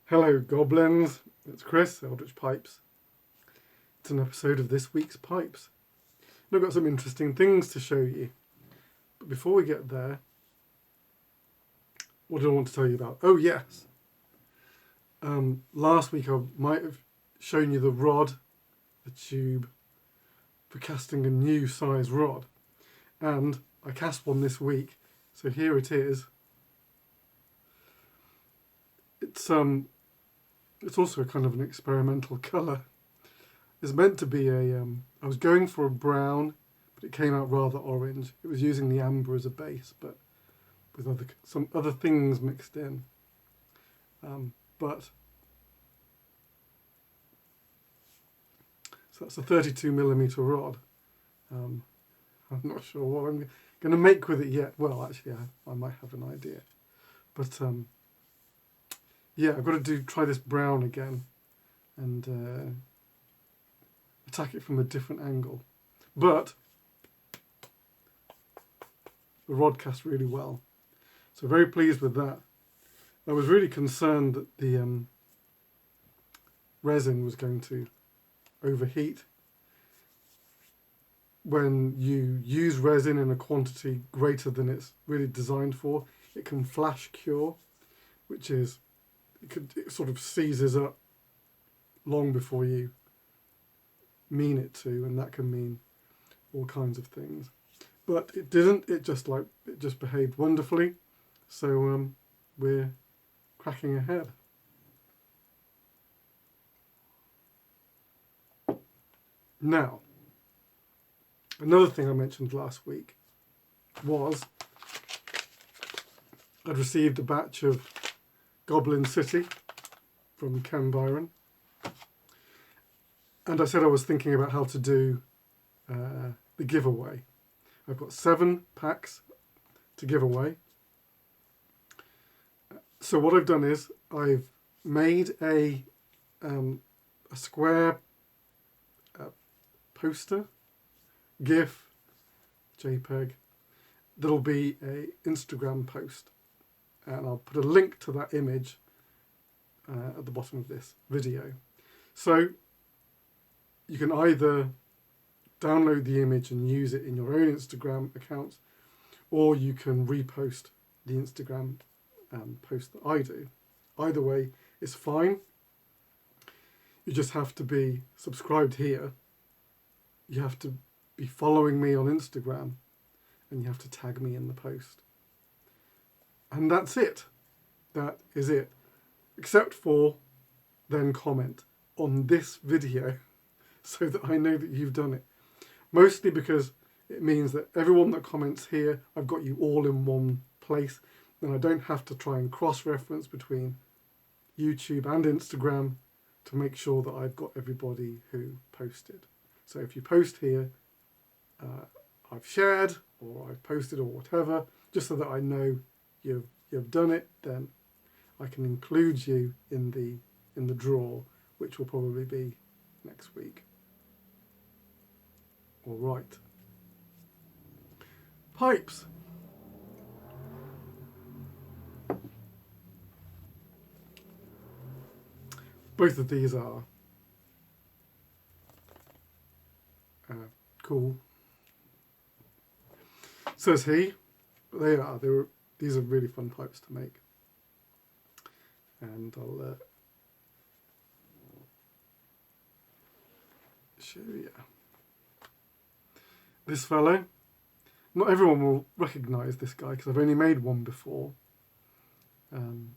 Hello Goblins, it's Chris, Eldritch Pipes. It's an episode of this week's Pipes. And I've got some interesting things to show you. But before we get there, what do I want to tell you about? Oh yes, last week I might have shown you the rod, the tube, for casting a new size rod. And I cast one this week, so here it is. It's also kind of an experimental colour. It's meant to be I was going for a brown, but it came out rather orange. It was using the amber as a base, but with some other things mixed in. So that's a 32mm rod. I'm not sure what I'm going to make with it yet. Well, actually, I might have an idea. But yeah, I've got to try this brown again and attack it from a different angle. But the rod cast really well. So very pleased with that. I was really concerned that the resin was going to overheat. When you use resin in a quantity greater than it's really designed for, it can flash cure, which is it sort of seizes up long before you mean it to, and that can mean all kinds of things. But it didn't. It just behaved wonderfully. So we're cracking ahead. Now, another thing I mentioned last week was I'd received a batch of Goblin City from Ken Byron. And I said I was thinking about how to do the giveaway. I've got 7 packs to give away. So what I've done is I've made a square poster, GIF, JPEG, that'll be an Instagram post. And I'll put a link to that image at the bottom of this video. So you can either download the image and use it in your own Instagram account, or you can repost the Instagram post that I do. Either way is fine. You just have to be subscribed here. You have to be following me on Instagram, and you have to tag me in the post. And that's it. That is it. Except for then comment on this video so that I know that you've done it. Mostly because it means that everyone that comments here, I've got you all in one place. And I don't have to try and cross-reference between YouTube and Instagram to make sure that I've got everybody who posted. So if you post here, I've shared or I've posted or whatever, just so that I know you've done it, then I can include you in the draw, which will probably be next week. All right. Pipes. Both of these are cool. Says he, but these are really fun pipes to make. And I'll show you. This fellow, not everyone will recognise this guy because I've only made one before. And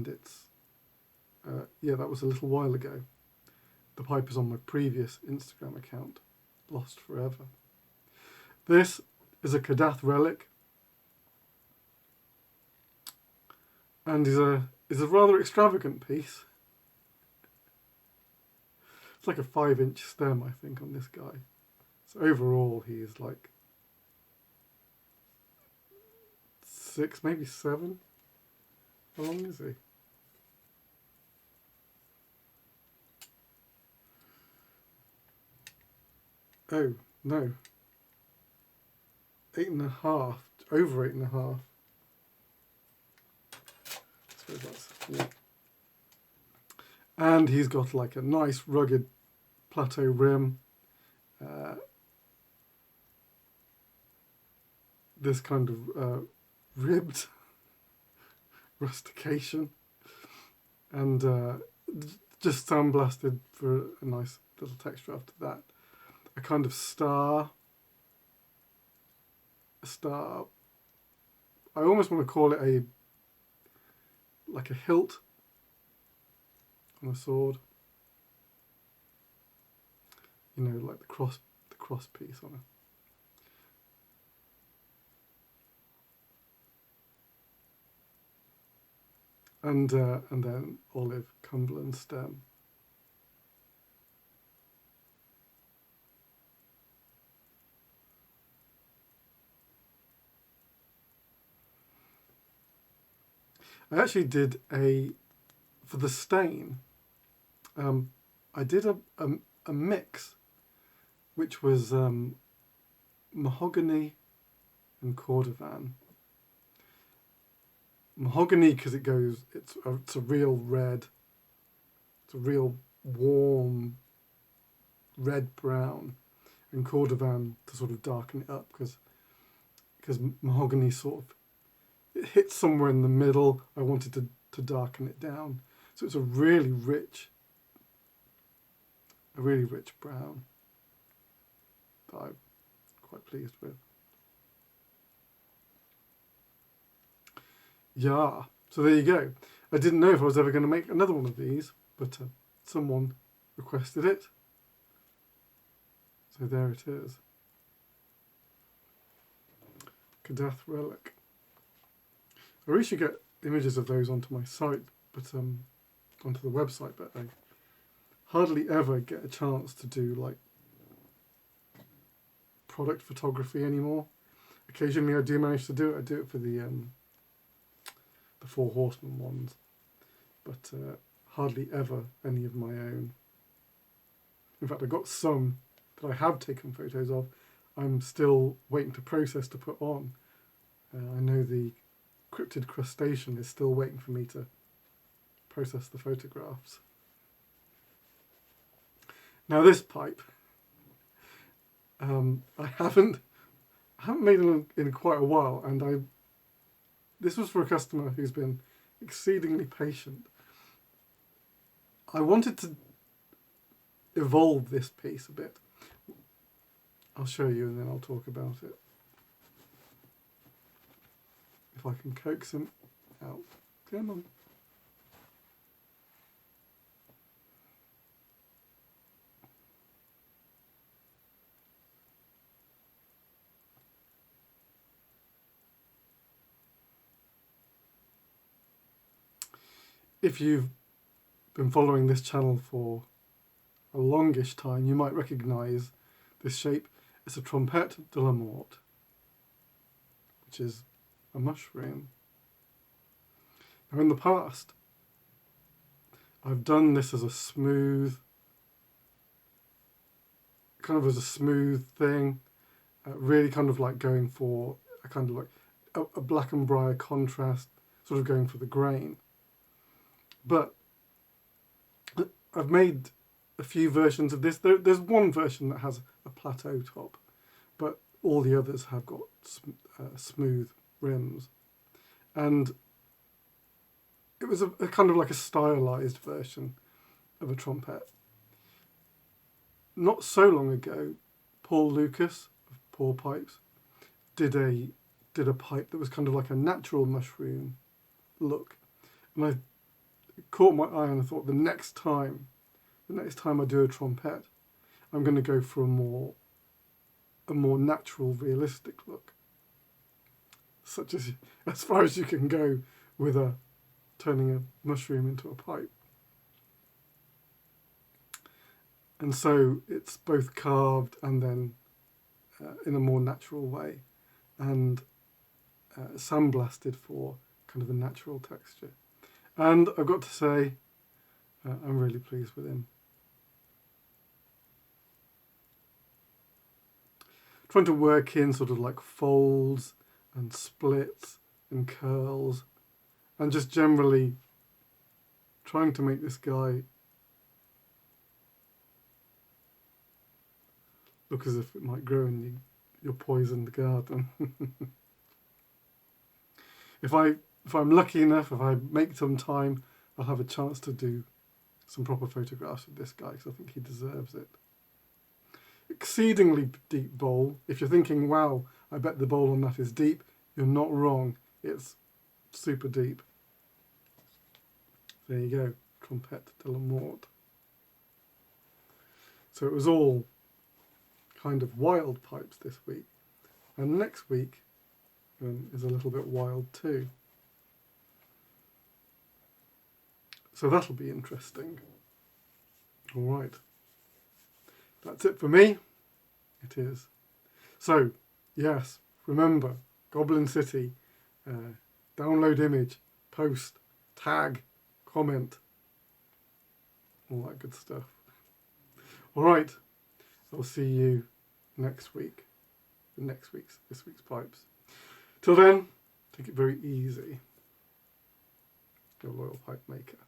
it's, yeah, that was a little while ago. The pipe is on my previous Instagram account, Lost Forever. This is a Kadath relic. And is a rather extravagant piece. It's like a 5-inch stem, I think, on this guy. So overall, he is like 6, maybe 7. How long is he? Oh, no. 8.5, over 8.5. I suppose Yeah. And he's got like a nice rugged plateau rim. This kind of ribbed rustication. And just sandblasted for a nice little texture after that. A kind of star. A star. I almost want to call it like a hilt on a sword. You know, like the cross piece on it. And then olive Cumberland stem. I actually did for the stain, I did a mix, which was mahogany and cordovan. Mahogany because it's a real red, it's a real warm red brown, and cordovan to sort of darken it up because mahogany sort of, it hits somewhere in the middle. I wanted to darken it down. So it's a really rich brown that I'm quite pleased with. Yeah, so there you go. I didn't know if I was ever going to make another one of these, but someone requested it. So there it is. Kadath Relic. I really should get images of those onto my site, but onto the website, but I hardly ever get a chance to do like product photography anymore. Occasionally I do manage to do it. I do it for the Four Horsemen ones, but hardly ever any of my own. In fact, I got some that I have taken photos of. I'm still waiting to process to put on. I know the cryptid crustacean is still waiting for me to process the photographs. Now this pipe, I haven't made it in quite a while, and this was for a customer who's been exceedingly patient. I wanted to evolve this piece a bit. I'll show you and then I'll talk about it. If I can coax him out. Come on. If you've been following this channel for a longish time, you might recognise this shape. It's a Trompette de la Mort, which is a mushroom. Now in the past, I've done this as a smooth, thing, really kind of like going for a kind of like a black and briar contrast, sort of going for the grain. But I've made a few versions of this. There's one version that has a plateau top, but all the others have got smooth rims. And it was a kind of like a stylized version of a Trompette. Not so long ago, Paul Lucas of Paul Pipes did a pipe that was kind of like a natural mushroom look. And it caught my eye, and I thought the next time I do a Trompette, I'm going to go for a more natural, realistic look. Such as far as you can go with turning a mushroom into a pipe. And so it's both carved and then in a more natural way, and sandblasted for kind of a natural texture. And I've got to say, I'm really pleased with him. Trying to work in sort of like folds and splits and curls, and just generally trying to make this guy look as if it might grow in your poisoned garden. If I'm lucky enough, if I make some time, I'll have a chance to do some proper photographs of this guy because I think he deserves it. Exceedingly deep bowl. If you're thinking, wow, I bet the bowl on that is deep, you're not wrong. It's super deep. There you go, Trompette de la Mort. So it was all kind of wild pipes this week. And next week is a little bit wild too. So that'll be interesting. All right. That's it for me. It is. So, yes, remember, Goblin City, download image, post, tag, comment, all that good stuff. All right, I'll see you next week, this week's pipes. Till then, take it very easy. Your loyal pipe maker.